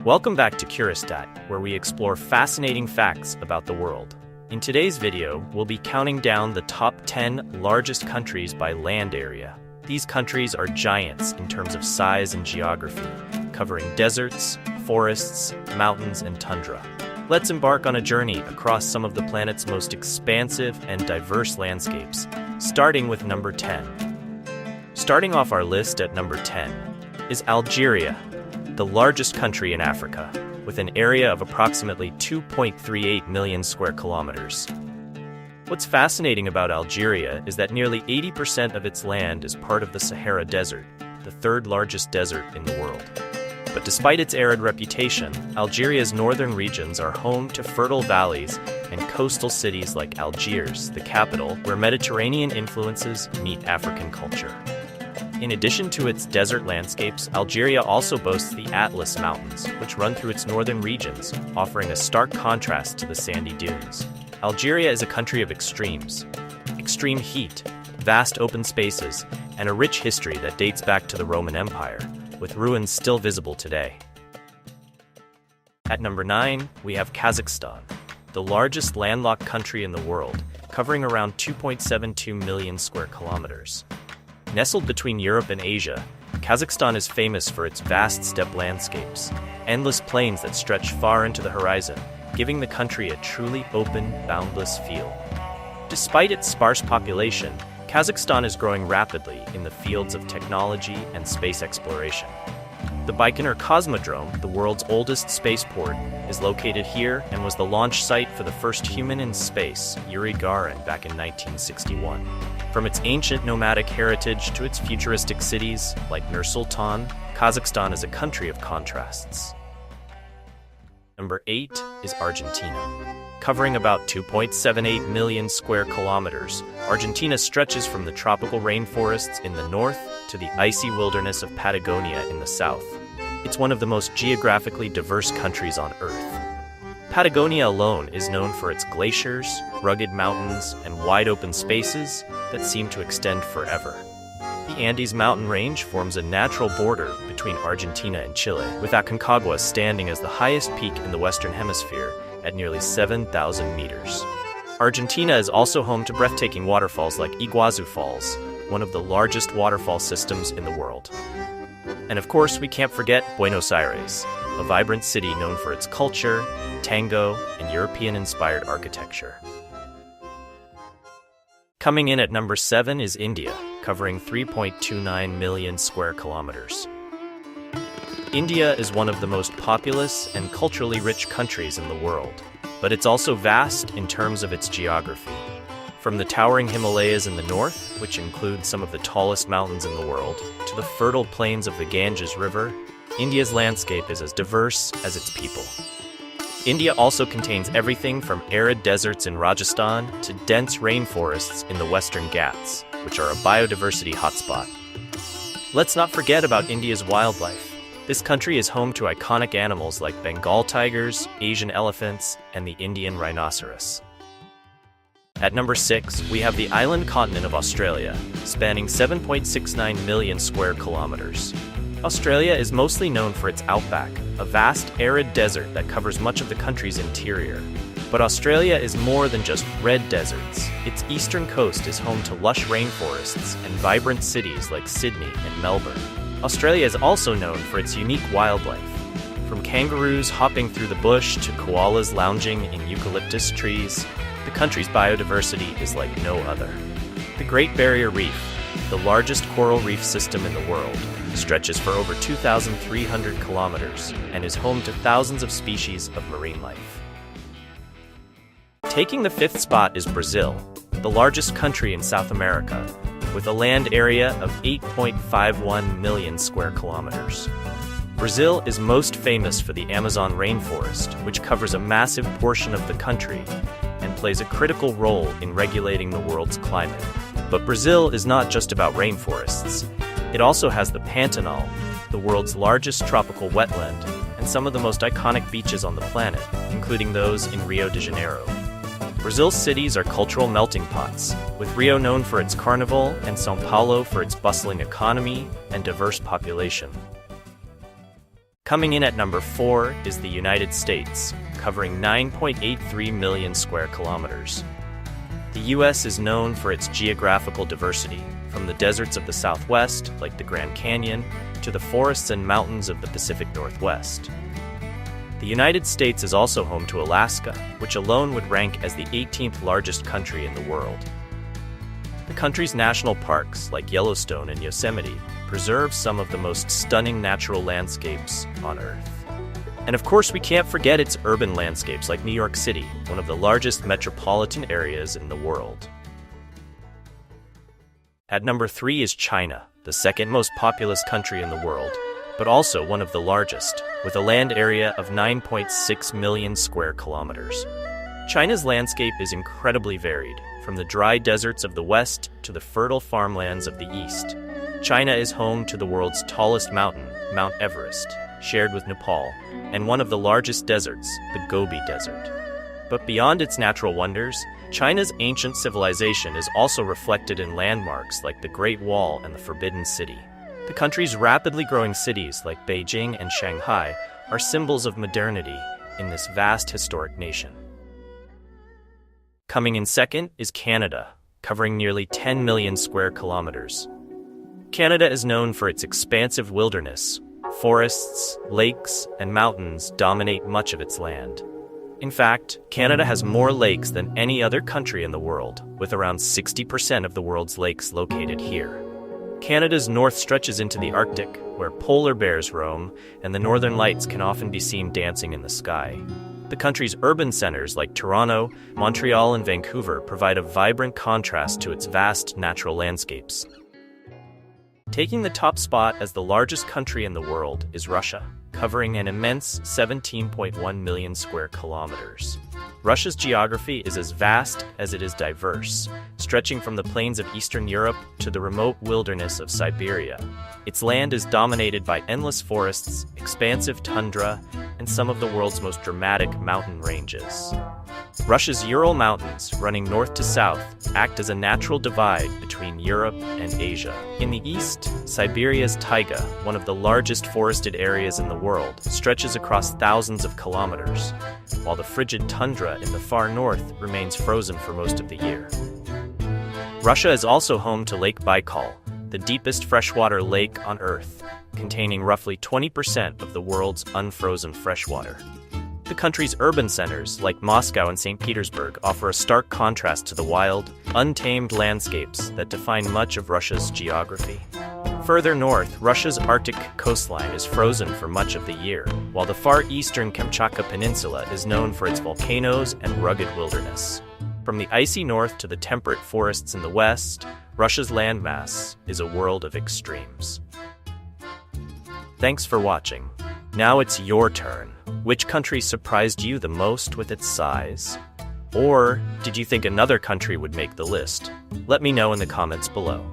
Welcome back to Curistat, where we explore fascinating facts about the world. In today's video, we'll be counting down the top 10 largest countries by land area. These countries are giants in terms of size and geography, covering deserts, forests, mountains, and tundra. Let's embark on a journey across some of the planet's most expansive and diverse landscapes, starting with number 10. Starting off our list at number 10 is Algeria, the largest country in Africa, with an area of approximately 2.38 million square kilometers. What's fascinating about Algeria is that nearly 80% of its land is part of the Sahara Desert, the third largest desert in the world. But despite its arid reputation, Algeria's northern regions are home to fertile valleys and coastal cities like Algiers, the capital, where Mediterranean influences meet African culture. In addition to its desert landscapes, Algeria also boasts the Atlas Mountains, which run through its northern regions, offering a stark contrast to the sandy dunes. Algeria is a country of extremes: extreme heat, vast open spaces, and a rich history that dates back to the Roman Empire, with ruins still visible today. At number 9, we have Kazakhstan, the largest landlocked country in the world, covering around 2.72 million square kilometers. Nestled between Europe and Asia, Kazakhstan is famous for its vast steppe landscapes, endless plains that stretch far into the horizon, giving the country a truly open, boundless feel. Despite its sparse population, Kazakhstan is growing rapidly in the fields of technology and space exploration. The Baikonur Cosmodrome, the world's oldest spaceport, is located here and was the launch site for the first human in space, Yuri Gagarin, back in 1961. From its ancient nomadic heritage to its futuristic cities, like Nur-Sultan, Kazakhstan is a country of contrasts. Number 8 is Argentina. Covering about 2.78 million square kilometers, Argentina stretches from the tropical rainforests in the north to the icy wilderness of Patagonia in the south. It's one of the most geographically diverse countries on Earth. Patagonia alone is known for its glaciers, rugged mountains, and wide open spaces that seem to extend forever. The Andes mountain range forms a natural border between Argentina and Chile, with Aconcagua standing as the highest peak in the Western Hemisphere at nearly 7,000 meters. Argentina is also home to breathtaking waterfalls like Iguazu Falls, one of the largest waterfall systems in the world. And of course, we can't forget Buenos Aires, a vibrant city known for its culture, tango, and European-inspired architecture. Coming in at number 7 is India, covering 3.29 million square kilometers. India is one of the most populous and culturally rich countries in the world, but it's also vast in terms of its geography. From the towering Himalayas in the north, which include some of the tallest mountains in the world, to the fertile plains of the Ganges River, India's landscape is as diverse as its people. India also contains everything from arid deserts in Rajasthan to dense rainforests in the Western Ghats, which are a biodiversity hotspot. Let's not forget about India's wildlife. This country is home to iconic animals like Bengal tigers, Asian elephants, and the Indian rhinoceros. At number 6, we have the island continent of Australia, spanning 7.69 million square kilometers. Australia is mostly known for its outback, a vast, arid desert that covers much of the country's interior. But Australia is more than just red deserts. Its eastern coast is home to lush rainforests and vibrant cities like Sydney and Melbourne. Australia is also known for its unique wildlife. From kangaroos hopping through the bush to koalas lounging in eucalyptus trees, the country's biodiversity is like no other. The Great Barrier Reef, the largest coral reef system in the world, stretches for over 2,300 kilometers and is home to thousands of species of marine life. Taking the 5th spot is Brazil, the largest country in South America, with a land area of 8.51 million square kilometers. Brazil is most famous for the Amazon rainforest, which covers a massive portion of the country and plays a critical role in regulating the world's climate. But Brazil is not just about rainforests. It also has the Pantanal, the world's largest tropical wetland, and some of the most iconic beaches on the planet, including those in Rio de Janeiro. Brazil's cities are cultural melting pots, with Rio known for its carnival and São Paulo for its bustling economy and diverse population. Coming in at number 4 is the United States, covering 9.83 million square kilometers. The U.S. is known for its geographical diversity, from the deserts of the Southwest, like the Grand Canyon, to the forests and mountains of the Pacific Northwest. The United States is also home to Alaska, which alone would rank as the 18th largest country in the world. The country's national parks, like Yellowstone and Yosemite, preserve some of the most stunning natural landscapes on Earth. And of course, we can't forget its urban landscapes like New York City, one of the largest metropolitan areas in the world. At number 3 is China, the second most populous country in the world, but also one of the largest, with a land area of 9.6 million square kilometers. China's landscape is incredibly varied, from the dry deserts of the west to the fertile farmlands of the east. China is home to the world's tallest mountain, Mount Everest, shared with Nepal, and one of the largest deserts, the Gobi Desert. But beyond its natural wonders, China's ancient civilization is also reflected in landmarks like the Great Wall and the Forbidden City. The country's rapidly growing cities like Beijing and Shanghai are symbols of modernity in this vast historic nation. Coming in second is Canada, covering nearly 10 million square kilometers. Canada is known for its expansive wilderness. Forests, lakes, and mountains dominate much of its land. In fact, Canada has more lakes than any other country in the world, with around 60% of the world's lakes located here. Canada's north stretches into the Arctic, where polar bears roam, and the northern lights can often be seen dancing in the sky. The country's urban centers like Toronto, Montreal, and Vancouver provide a vibrant contrast to its vast natural landscapes. Taking the top spot as the largest country in the world is Russia, covering an immense 17.1 million square kilometers. Russia's geography is as vast as it is diverse, stretching from the plains of Eastern Europe to the remote wilderness of Siberia. Its land is dominated by endless forests, expansive tundra, and some of the world's most dramatic mountain ranges. Russia's Ural Mountains, running north to south, act as a natural divide between Europe and Asia. In the east, Siberia's taiga, one of the largest forested areas in the world, stretches across thousands of kilometers, while the frigid tundra in the far north remains frozen for most of the year. Russia is also home to Lake Baikal, the deepest freshwater lake on Earth, containing roughly 20% of the world's unfrozen freshwater. The country's urban centers, like Moscow and St. Petersburg, offer a stark contrast to the wild, untamed landscapes that define much of Russia's geography. Further north, Russia's Arctic coastline is frozen for much of the year, while the far eastern Kamchatka Peninsula is known for its volcanoes and rugged wilderness. From the icy north to the temperate forests in the west, Russia's landmass is a world of extremes. Thanks for watching. Now it's your turn. Which country surprised you the most with its size? Or did you think another country would make the list? Let me know in the comments below.